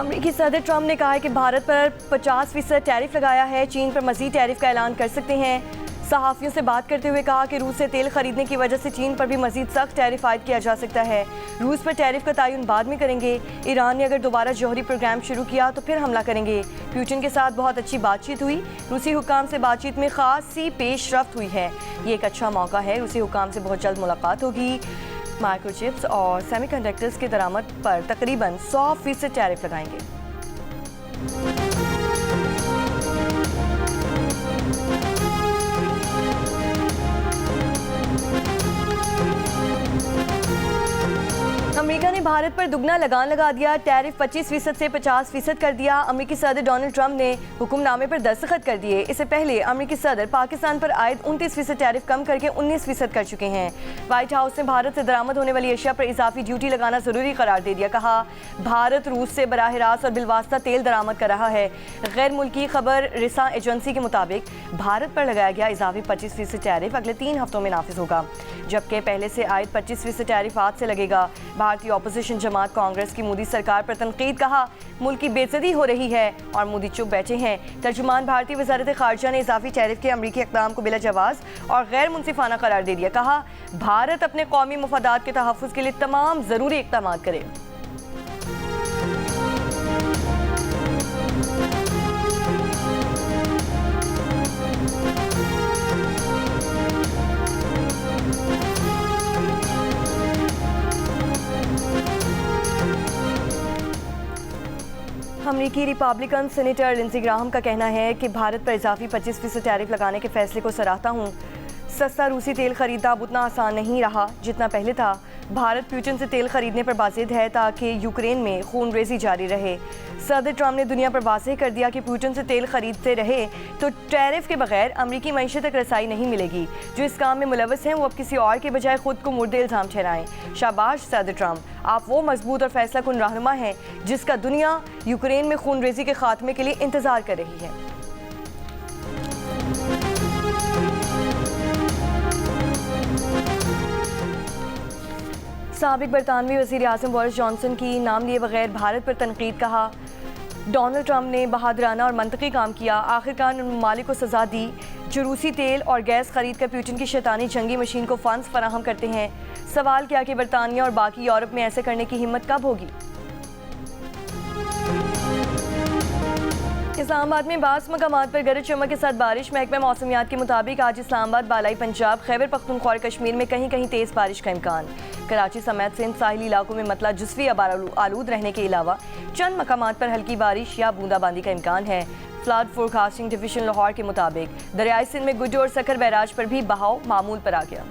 अमेरिकी सदर ट्रंप ने कहा है कि भारत पर 50% टैरिफ लगाया है। चीन पर मज़ीद टैरिफ का ऐलान कर सकते हैं। सहाफ़ियों से बात करते हुए कहा कि रूस से तेल खरीदने की वजह से चीन पर भी मज़ीद सख्त टैरिफ आयद किया जा सकता है। रूस पर टैरिफ का तयन बाद में करेंगे। ईरान ने अगर दोबारा जौहरी प्रोग्राम शुरू किया तो फिर हमला करेंगे। पुतिन के साथ बहुत अच्छी बातचीत हुई। रूसी हुक्काम से बातचीत में खासी पेशरफ्त हुई है। ये एक अच्छा मौका है। रूसी हुक्काम से बहुत जल्द मुलाकात होगी। माइक्रोचिप्स और सेमीकंडक्टर्स के दरामद पर तकरीबन 100% टैरिफ लगाएंगे। अमेरिका ने भारत पर दुगना लगान लगा दिया। टैरिफ 25% से 50% कर दिया। अमेरिकी सदर डोनाल्ड ट्रंप ने हुक्मनामे पर दस्तखत कर दिए। इससे पहले अमेरिकी सदर पाकिस्तान पर आयद 29% टैरिफ कम करके 19% कर चुके हैं। व्हाइट हाउस ने भारत से दरामद होने वाली अशिया पर इजाफी ड्यूटी लगाना जरूरी करार दे दिया। कहा भारत रूस से बराह रास्त और बिलवास्ता तेल दरामद कर रहा है। गैर मुल्की खबर रिसा एजेंसी के मुताबिक भारत पर लगाया गया इजाफी 25% टैरिफ अगले 3 हफ्तों में नाफिज होगा, जबकि पहले से आयद 25% टैरिफ आज से लगेगा। भारतीय अपोजिशन जमात कांग्रेस की मोदी सरकार पर तनकीद। कहा मुल्क की बेइज्जती हो रही है और मोदी चुप बैठे हैं। तर्जुमान भारतीय वजारत खारजा ने इजाफी टैरिफ के अमरीकी इक़दाम को बिला जवाज़ और गैर मुनसिफाना करार दे दिया। कहा भारत अपने कौमी मफादात के तहफ़्फ़ुज़ के लिए तमाम ज़रूरी इक़दाम करे। अमेरिकी रिपब्लिकन सीनेटर लिंडसे ग्राहम का कहना है कि भारत पर इजाफी 25% टैरिफ लगाने के फैसले को सराहता हूँ। सस्ता रूसी तेल खरीदना अब उतना आसान नहीं रहा जितना पहले था। भारत पुतिन से तेल खरीदने पर बाज़िद है ताकि यूक्रेन में खून रेज़ी जारी रहे। सदर ट्रंप ने दुनिया पर वाज़ेह कर दिया कि पुतिन से तेल खरीदते रहे तो टैरिफ के बगैर अमरीकी मईशत तक रसाई नहीं मिलेगी। जो इस काम में मुलव्वस हैं वो अब किसी और के बजाय खुद को मुर्दे इल्ज़ाम ठहराएं। शाबाश सदर ट्रंप, आप वो मजबूत और फैसला कुन रहनुमा हैं जिसका दुनिया यूक्रेन में खून रेज़ी के खात्मे के लिए इंतज़ार कर रही है। साबिक बरतानवी वज़ीर आज़म बोरिस जॉनसन की नाम लिए बगैर भारत पर तनकीद। कहा डोनाल्ड ट्रंप ने बहादुराना और मंतकी काम किया। आखिरकार उन ममालिक को सज़ा दी जो रूसी तेल और गैस खरीद कर पुतिन की शैतानी जंगी मशीन को फंड्स फराहम करते हैं। सवाल किया कि बरतानिया और बाकी यूरोप में ऐसे करने की हिम्मत कब होगी। इस्लामाबाद में बास मकामात पर गरज चमक के साथ बारिश। महकमा मौसमियात के मुताबिक आज इस्लामाबाद, बालाई पंजाब, खैबर पख्तूनख्वा और कश्मीर में कहीं कहीं तेज़ बारिश का इम्कान। कराची समेत सिंध साहिली इलाकों में मतला जुज़वी आलूद रहने के अलावा चंद मकामात पर हल्की बारिश या बूंदाबांदी का इम्कान है। फ्लड फोरकास्टिंग डिवीजन लाहौर के मुताबिक दरियाई सिंध में गुड्डू और सखर बैराज पर भी बहाव मामूल पर आ गया।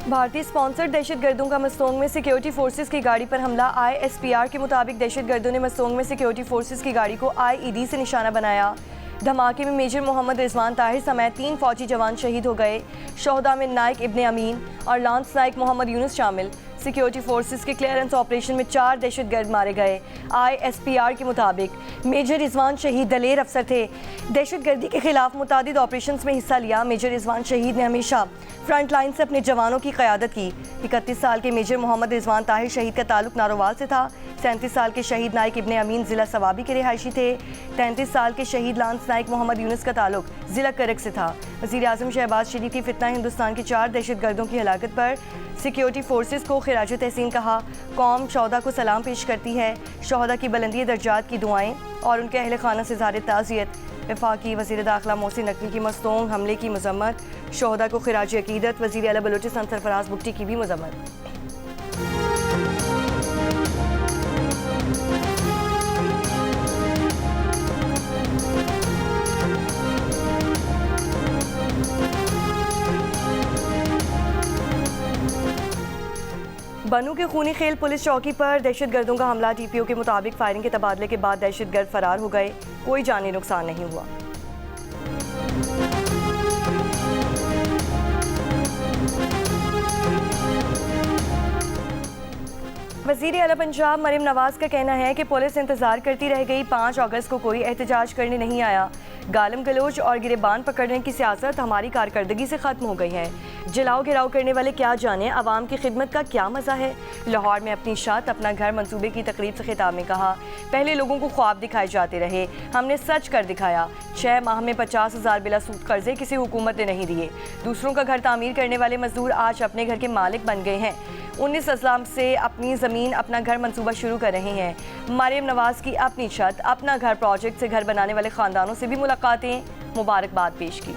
भारतीय स्पॉन्सर्ड दहशतगर्दों का मस्तोंग में सिक्योरिटी फोर्सेस की गाड़ी पर हमला। ISPR के मुताबिक दहशतगर्दों ने मस्तोंग में सिक्योरिटी फोर्सेस की गाड़ी को IED से निशाना बनाया। धमाके में मेजर मोहम्मद रिजवान ताहिर समेत 3 फौजी जवान शहीद हो गए। शोहदा में नाइक इब्ने अमीन और लांस नाइक मोहम्मद यूनुस शामिल। सिक्योरिटी फोर्सेस के क्लियरेंस ऑपरेशन में 4 दहशतगर्द मारे गए। ISPR के मुताबिक मेजर रिजवान शहीद दलेर अफसर थे। दहशतगर्दी के खिलाफ मुतादिद ऑपरेशंस में हिस्सा लिया। मेजर रिजवान शहीद ने हमेशा फ्रंट लाइन से अपने जवानों की क़यादत की। 31 साल के मेजर मोहम्मद रिजवान ताहिर शहीद का ताल्लुक नारोवाल से था। 37 साल के शहीद नाइक इब्ने अमीन ज़िला सवाबी के रिहायशी थे। 33 साल के शहीद लांस नाइक मोहम्मद यूनुस का ताल्लुक ज़िला करक से था। वज़ीर आज़म शहबाज शरीफ की फितना हिंदुस्तान के 4 दहशतगर्दों की हलाकत पर सिक्योरिटी फोर्सेस को खिराज तहसीन कहा। कौम शोहदा को सलाम पेश करती है। शोहदा की बुलंदी दर्जात की दुआएं और उनके अहल खाना से इज़हार ताज़ियत। वफाकी वज़ीर दाखिला मोहसिन नकवी की मस्तोंग हमले की मज़म्मत। शोहदा को खिराज अकीदत। वज़ीर आला बलूचिस्तान सरफराज बुगटी की भी मज़म्मत। बनू के खूनी खेल पुलिस चौकी पर दहशतगर्दों का हमला। TPO के मुताबिक फायरिंग के तबादले के बाद दहशतगर्द फरार हो गए। कोई जानी नुकसान नहीं हुआ। वज़ीर आला पंजाब मरियम नवाज का कहना है कि पुलिस इंतजार करती रह गई, 5 अगस्त को कोई एहतजाज करने नहीं आया। गालम गलोच और गिरेबान पकड़ने की सियासत हमारी कारकर्दगी से ख़त्म हो गई है। जलाओ गिराओ करने वाले क्या जाने आवाम की खिदमत का क्या मज़ा है। लाहौर में अपनी छत अपना घर मंसूबे की तकरीब से खिताब में कहा, पहले लोगों को ख्वाब दिखाए जाते रहे, हमने सच कर दिखाया। 6 माह में 50,000 बिला सूद कर्जे किसी हुकूमत ने नहीं दिए। दूसरों का घर तामीर करने वाले मजदूर आज अपने घर के मालिक बन गए हैं। 19 अज़लाम से अपनी ज़मीन अपना घर मंसूबा शुरू कर रहे हैं। मरियम नवाज की अपनी छत अपना घर प्रोजेक्ट से घर बनाने वाले ख़ानदानों से भी मुलाकातें, मुबारकबाद पेश की।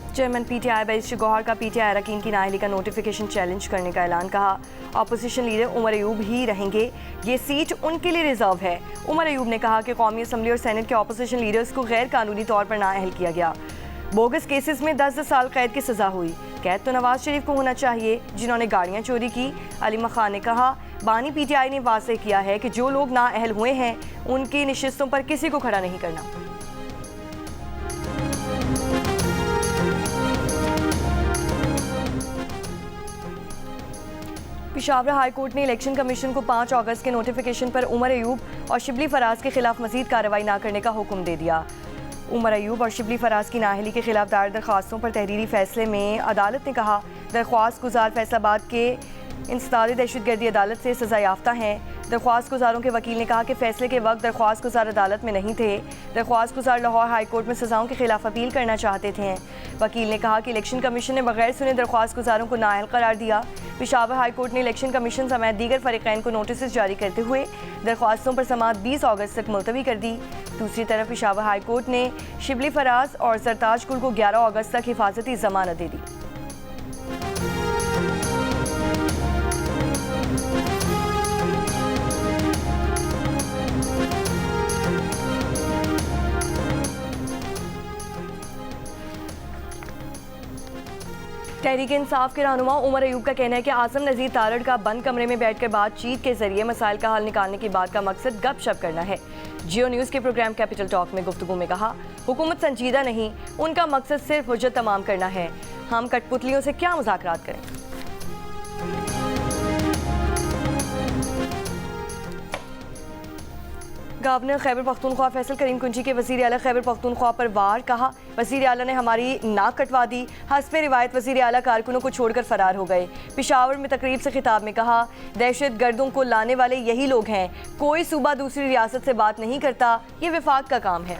चेयरमैन पीटीआई बैरिस्टर गौहर का पीटीआई अरकान की नाअहली का नोटिफिकेशन चैलेंज करने का ऐलान। कहा, अपोजिशन लीडर उमर अयूब ही रहेंगे, ये सीट उनके लिए रिजर्व है। उमर अयूब ने कहा कि कौमी असम्बली और सेनेट के अपोजिशन लीडर्स को गैर कानूनी तौर पर नाअहल किया गया। बोगस केसेस में 10 साल कैद की सज़ा हुई। कैद तो नवाज शरीफ को होना चाहिए जिन्होंने गाड़ियाँ चोरी की। अलीमा खान ने कहा, बानी पीटीआई ने वाज़ेह किया है कि जो लोग नाअहल हुए हैं उनकी नशिस्तों पर किसी को खड़ा नहीं करना। पेशावर हाई कोर्ट ने इलेक्शन कमीशन को 5 अगस्त के नोटिफिकेशन पर उमर अयूब और शिबली फराज के खिलाफ मजीद कार्रवाई न करने का हुक्म दे दिया। उमर अयूब और शिबली फराज की नाअहली के खिलाफ दायर दरख्वास्तों पर तहरीरी फैसले में अदालत ने कहा, दरख्वास्त गुजार फैसलाबाद के इंसदाद दहशतगर्दी अदालत से सज़ा याफ्ता हैं। दरख्वास्त गुजारों के वकील ने कहा कि फैसले के वक्त दरख्वास्त गुजार अदालत में नहीं थे। दरख्वास्त गुजार लाहौर हाई कोर्ट में सज़ाओं के खिलाफ अपील करना चाहते थे। वकील ने कहा कि इलेक्शन कमीशन ने बगैर सुने दरख्वास्त गुजारों को नाअहल करार दिया। पेशावर हाई कोर्ट ने इलेक्शन कमीशन समेत दीगर फरीक़ैन को नोटिस जारी करते हुए दरख्वास्तों पर समाअत 20 अगस्त तक मुलतवी कर दी। दूसरी तरफ पेशावर हाई कोर्ट ने शिबली फराज और सरताज गुल को 11 अगस्त तक हिफाजती ज़मानत दे दी। तहरीक इंसाफ के रहनुमा उमर अयूब का कहना है कि आज़म नज़ीर तारड़ का बंद कमरे में बैठकर बातचीत के जरिए मसाइल का हल निकालने की बात का मकसद गपशप करना है। जियो न्यूज़ के प्रोग्राम कैपिटल टॉक में गुफ्तगू में कहा, हुकूमत संजीदा नहीं, उनका मकसद सिर्फ हुज्जत तमाम करना है। हम कठपुतलियों से क्या मुज़ाकरात करें। गवर्नर खैबर पख्तूनख्वा फैसल करीम कुंजी के वज़ीर आला खैबर पख्तूनख्वा पर वार। कहा, वज़ीर आला ने हमारी नाक कटवा दी। हस्बे रिवायत वज़ीर आला कारकुनों को छोड़कर फरार हो गए। पेशावर में तकरीब से खिताब में कहा, दहशत गर्दों को लाने वाले यही लोग हैं। कोई सूबा दूसरी रियासत से बात नहीं करता, ये विफाक का काम है।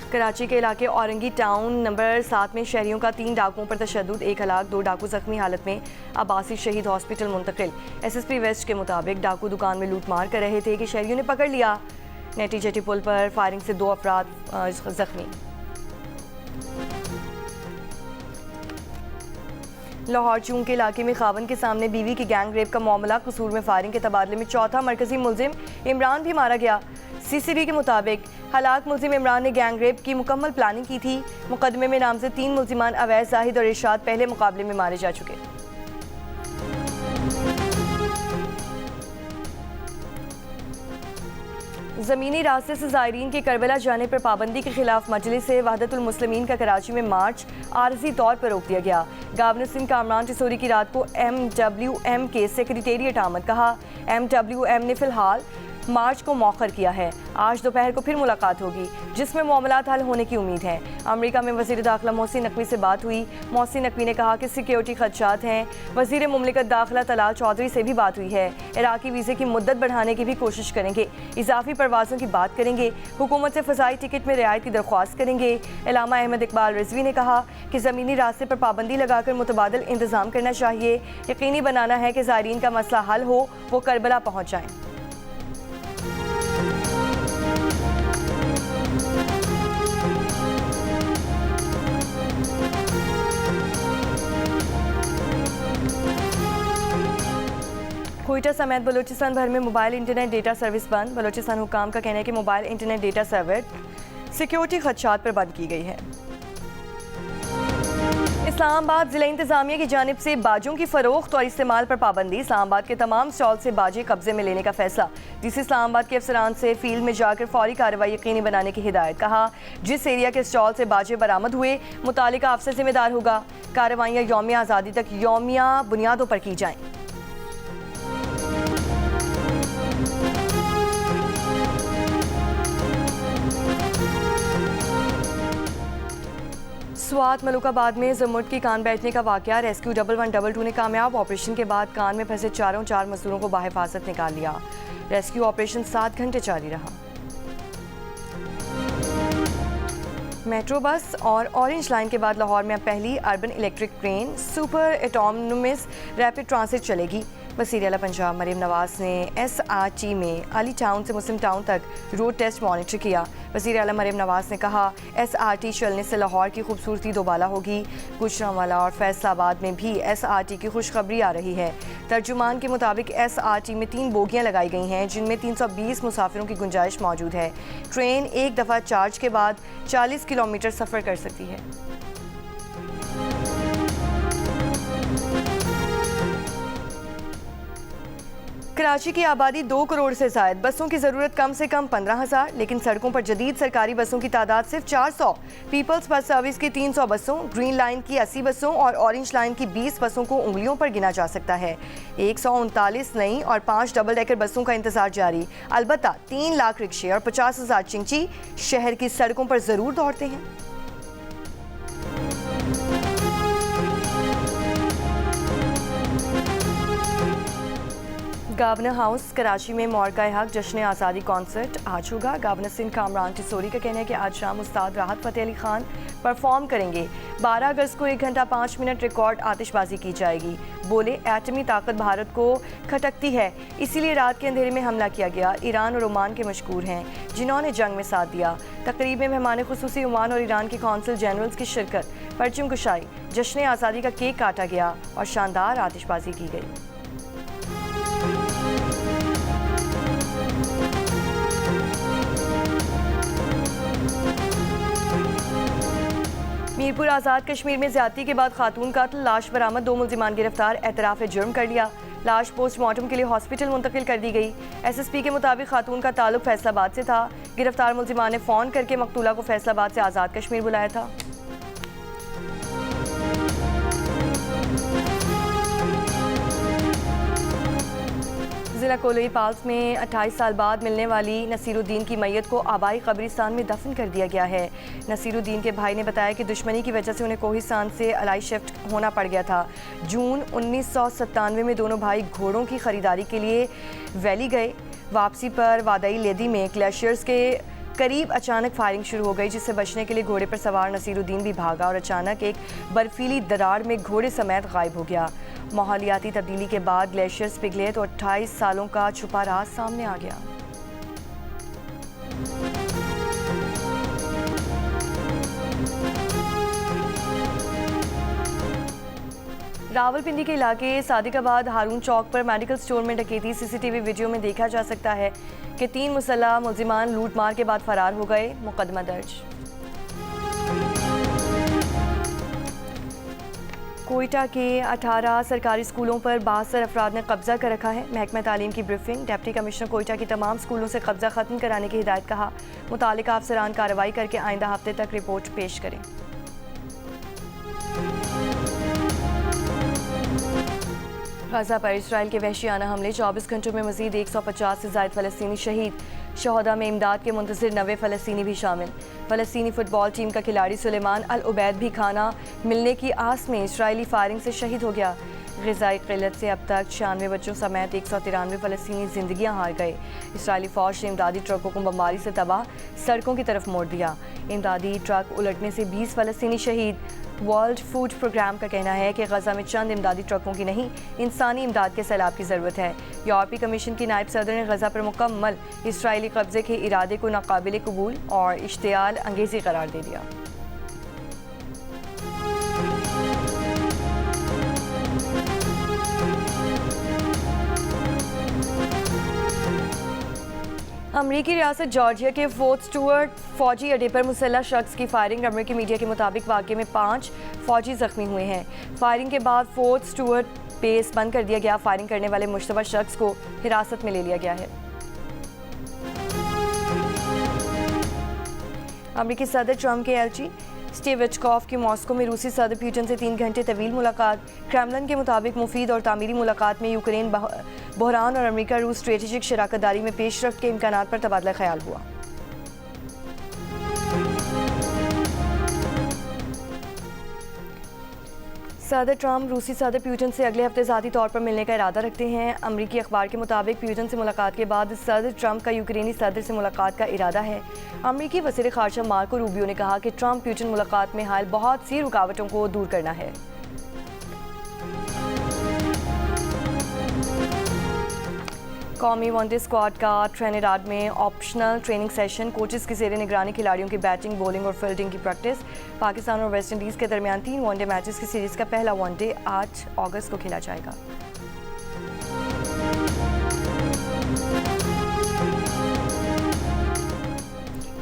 कराची के इलाके औरंगी टाउन नंबर 7 में शहरियों का 3 डाकुओं पर तशद्दुद, 1 हलाक, 2 डाकू जख्मी हालत में अब्बासी शहीद हॉस्पिटल मुंतकिल। एसएसपी वेस्ट के मुताबिक डाकू दुकान में लूट मार कर रहे थे कि शहरियों ने पकड़ लिया। नेटी जेटी पुल पर फायरिंग से 2 अफराद जख्मी। लाहौर चूंग के इलाके में खावन के सामने बीवी की गैंग रेप का मामला, कसूर में फायरिंग के तबादले में चौथा मरकजी मुलजिम इमरान भी मारा गया। सीसीबी के मुताबिक हलाक मुलजिम इमरान ने गैंग रेप की मुकम्मल प्लानिंग की थी। मुकदमे में नामजद 3 मुलजिमान अवैस, जाहिद और इरशाद पहले मुकाबले में मारे जा चुके। ज़मीनी रास्ते से ज़ायरीन के करबला जाने पर पाबंदी के खिलाफ मजलिस वहदतुल मुस्लिमीन का कराची में मार्च आरजी तौर पर रोक दिया गया। गवर्नर सिंह कामरान टिसोरी की रात को MWM के सेक्रेटेरिएट आमद। कहा, MWM ने फ़िलहाल मार्च को मौखर किया है। आज दोपहर को फिर मुलाकात होगी जिसमें मामलात हल होने की उम्मीद है। अमेरिका में वज़ीर दाखिला मोहसिन नकवी से बात हुई। मोहसिन नकवी ने कहा कि सिक्योरिटी खदशात हैं। वज़ीर मुमलिकत दाखिला तलाल चौधरी से भी बात हुई है। इराकी वीज़े की मुद्दत बढ़ाने की भी कोशिश करेंगे। इजाफी परवाज़ों की बात करेंगे। हुकूमत से फ़ज़ाई टिकट में रियायत की दरख्वास्त करेंगे। इलामा अहमद इकबाल रिजवी ने कहा कि ज़मीनी रास्ते पर पाबंदी लगाकर मुतबादिल इंतज़ाम करना चाहिए। यकीनी बनाना है कि ज़ायरीन का मसला हल हो, वो करबला पहुँच जाएँ। क्वेटा समेत बलूचिस्तान भर में मोबाइल इंटरनेट डेटा सर्विस बंद। बलूचिस्तान हुकाम का कहना है कि mobile internet data service security खदशात पर बंद की गई है। इस इस्लामाबाद जिला इंतजामिया की जानिब से बाजों की फरोख्त और इस्तेमाल पर पाबंदी। इस्लामाबाद के तमाम स्टॉल से बाजे कब्जे में लेने का फैसला। डीसी इस्लामाबाद के अफसरान से फील्ड में जाकर फौरी कार्रवाई यकीनी बनाने की हिदायत। कहा, जिस एरिया के स्टॉल से बाजे बरामद हुए मुतालिका अफसर जिम्मेदार होगा। कार्रवाइयाँ यौमिया आज़ादी तक यौमिया बुनियादों पर की जाएँ। स्वात मलुकाबाद में जमुर्द की कान बैठने का वाकया। रेस्क्यू 1112 ने कामयाब ऑपरेशन के बाद कान में फंसे चार मजदूरों को बाहिफाजत निकाल लिया। रेस्क्यू ऑपरेशन 7 घंटे जारी रहा। मेट्रो बस और ऑरेंज लाइन के बाद लाहौर में अब पहली urban electric train super autonomous rapid transit चलेगी। वज़ीर आला पंजाब मरीम नवाज ने SRT में अली टाउन से मुस्लिम टाउन तक रोड टेस्ट मॉनिटर किया। वज़ीर आला मरीम नवाज ने कहा, SRT चलने से लाहौर की खूबसूरती दोबाला होगी। गुजरांवाला और फैसलाबाद में भी SRT की खुशखबरी आ रही है। तर्जुमान के मुताबिक SRT में 3 बोगियाँ लगाई गई हैं, जिनमें 320 मुसाफिरों की गुंजाइश मौजूद है। ट्रेन एक दफ़ा चार्ज के बाद 40 किलोमीटर सफ़र कर सकती है। कराची की आबादी 2 करोड़ से ज़ायद। बसों की ज़रूरत कम से कम 15,000, लेकिन सड़कों पर जदीद सरकारी बसों की तादाद सिर्फ 400। पीपल्स बस सर्विस की 300 बसों, ग्रीन लाइन की 80 बसों और ऑरेंज लाइन की 20 बसों को उंगलियों पर गिना जा सकता है। 139 नई और 5 डबल डेकर बसों का इंतजार जारी। अलबत्ता 3 लाख रिक्शे और 50,000 चिंची शहर की सड़कों पर ज़रूर दौड़ते हैं। गवर्नर हाउस कराची में मौका-ए-हक जश्न आज़ादी कॉन्सर्ट आज होगा। गवर्नर सिंध कामरान टिसोरी का कहना है कि आज शाम उस्ताद राहत फ़तेह अली खान परफॉर्म करेंगे। 12 अगस्त को 1 घंटा 5 मिनट रिकॉर्ड आतिशबाजी की जाएगी। बोले, एटमी ताकत भारत को खटकती है, इसीलिए रात के अंधेरे में हमला किया गया। ईरान और ओमान के मशकूर हैं जिन्होंने जंग में साथ दिया। तकरीब में मेहमान खुसूसी ओमान और ईरान के कौंसिल जनरल्स की शिरकत। परचम कुशाई, जश्न आज़ादी का केक काटा गया और शानदार आतिशबाजी की गई। मीरपुर आज़ाद कश्मीर में ज्यादती के बाद खातून कातिल, लाश बरामद, 2 मुल्जिमान गिरफ्तार, एतराफ़ जुर्म कर लिया। लाश पोस्टमार्टम के लिए हॉस्पिटल मुंतकिल कर दी गई। SSP के मुताबिक खातून का ताल्लुक फैसलाबाद से था। गिरफ्तार मुल्जिमान ने फ़ोन करके मकतूला को फैसलाबाद से आज़ाद कश्मीर बुलाया था। ज़िला कोलोई पाल्स में 28 साल बाद मिलने वाली नसीरुद्दीन की मैयत को आबाई कब्रिस्तान में दफन कर दिया गया है। नसीरुद्दीन के भाई ने बताया कि दुश्मनी की वजह से उन्हें कोहिस्तान से अलाई शिफ्ट होना पड़ गया था। जून 1997 में दोनों भाई घोड़ों की खरीदारी के लिए वैली गए। वापसी पर वादई लेदी में ग्लेशियर्स के करीब अचानक फायरिंग शुरू हो गई, जिससे बचने के लिए घोड़े पर सवार नसीरुद्दीन भी भागा और अचानक एक बर्फीली दरार में घोड़े समेत गायब हो गया। माहौलियाती तब्दीली के बाद ग्लेशियर्स पिघले तो 28 सालों का छुपा राज सामने आ गया। रावलपिंडी के इलाके सादिकाबाद हारून चौक पर मेडिकल स्टोर में डकैती। CCTV वीडियो में देखा जा सकता है कि 3 मुसल्लह मुल्जिमान लूट मार के बाद फरार हो गए। मुकदमा दर्ज। कोयटा के 18 सरकारी स्कूलों पर 72 अफराद ने कब्जा कर रखा है। महकमा तालीम की ब्रीफिंग। डिप्टी कमिश्नर कोयटा की तमाम स्कूलों से कब्जा खत्म कराने की हिदायत। कहा, मुतालिका अफसरान कार्रवाई करके आइंदा हफ्ते तक रिपोर्ट पेश करें। गजा पर इसराइल के वहशियाना हमले। 24 घंटों में मजीद 150 से ज़ायद फ़लस्तीनी शहीद। शहदा में इमदाद के मुंतज़िर 90 फ़लस्तीनी भी शामिल। फ़लस्तीनी फ़ुटबॉल टीम का खिलाड़ी सुलेमान अल उबैद भी खाना मिलने की आस में इसराइली फायरिंग से शहीद हो गया। ग़िज़ाई क़िल्लत से अब तक 96 बच्चों समेत 193 फ़लस्तीनी ज़िंदगियाँ हार गए। इसराइली फ़ौज ने इमदादी ट्रकों को बमबारी से तबाह सड़कों की तरफ मोड़ दिया। इमदादी ट्रक उलटने से 20 फ़लस्तीनी शहीद। वर्ल्ड फूड प्रोग्राम का कहना है कि गजा में चंद इमदादी ट्रकों की नहीं, इंसानी इमदाद के सैलाब की ज़रूरत है। यूरोपीय कमीशन की नायब सदर ने गजा पर मुकम्मल इसराइली कब्जे के इरादे को नाकाबिल कबूल और इश्तियाल अंगेज़ी करार दे दिया। अमरीकी रियासत जॉर्जिया के फोर्ट स्टुअर्ट फौजी अड्डे पर मुसल्लह शख्स की फायरिंग। अमरीकी मीडिया के मुताबिक वाक़े में 5 फौजी जख्मी हुए हैं। फायरिंग के बाद फोर्ट स्टुअर्ट बेस बंद कर दिया गया। फायरिंग करने वाले मुश्तबा शख्स को हिरासत में ले लिया गया है। अमरीकी सदर ट्रंप के एलची स्टीव विटकॉफ की मॉस्को में रूसी सदर पुतिन से 3 घंटे तवील मुलाकात। क्रेमलिन के मुताबिक मुफीद और तामीरी मुलाकात में यूक्रेन बहरान और अमरीका रूस स्ट्रेटेजिक शराकतदारी में पेशरफ्त के इम्कानात पर तबादला ख्याल हुआ। सदर ट्रंप रूसी सदर पुतिन से अगले हफ्ते ज़ाती तौर पर मिलने का इरादा रखते हैं। अमरीकी अखबार के मुताबिक पुतिन से मुलाकात के बाद सदर ट्रंप का यूक्रेनी सदर से मुलाकात का इरादा है। अमरीकी वज़ीर ख़ारजा मार्को रूबियो ने कहा कि ट्रंप पुतिन मुलाकात में हाल बहुत सी रुकावटों को दूर करना है। कौमी वनडे स्क्वाड का ट्रिनिडाद में ऑप्शनल ट्रेनिंग सेशन। कोचेस की ज़ेरे निगरानी खिलाड़ियों की बैटिंग, बॉलिंग और फील्डिंग की प्रैक्टिस। पाकिस्तान और वेस्ट इंडीज़ के दरमियान 3 वनडे मैचेस की सीरीज़ का पहला वनडे 8 अगस्त को खेला जाएगा।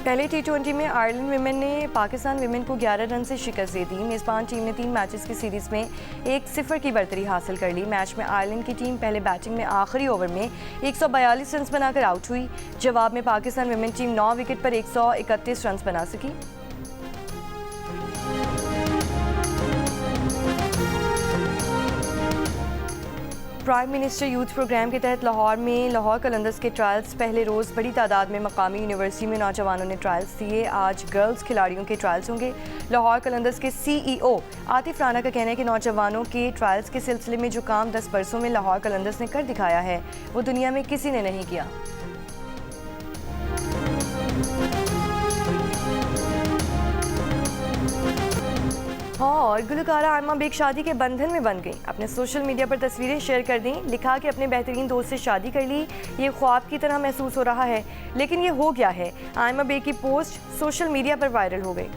पहले T20 में आयरलैंड विमेन ने पाकिस्तान विमेन को 11 रन से शिकस्त दे दी। मेज़बान टीम ने 3 मैचेस की सीरीज़ में 1-0 की बढ़तरी हासिल कर ली। मैच में आयरलैंड की टीम पहले बैटिंग में आखिरी ओवर में 142 रन बनाकर आउट हुई। जवाब में पाकिस्तान विमेन टीम 9 विकेट पर 131 रन बना सकी। प्राइम मिनिस्टर यूथ प्रोग्राम के तहत लाहौर में लाहौर कलंदर्स के ट्रायल्स। पहले रोज़ बड़ी तादाद में मकामी यूनिवर्सिटी में नौजवानों ने ट्रायल्स दिए। आज गर्ल्स खिलाड़ियों के ट्रायल्स होंगे। लाहौर कलंदर्स के CEO आतिफ राना का कहना है कि नौजवानों के ट्रायल्स के सिलसिले में जो काम 10 बरसों में लाहौर कलंदर्स ने कर दिखाया है वो दुनिया में किसी ने नहीं किया। और गुलकारा आयमा बेग शादी के बंधन में बंध गई। अपने सोशल मीडिया पर तस्वीरें शेयर कर दी। लिखा कि अपने बेहतरीन दोस्त से शादी कर ली, ये ख्वाब की तरह महसूस हो रहा है, लेकिन ये हो गया है। आयमा बेग की पोस्ट सोशल मीडिया पर वायरल हो गई।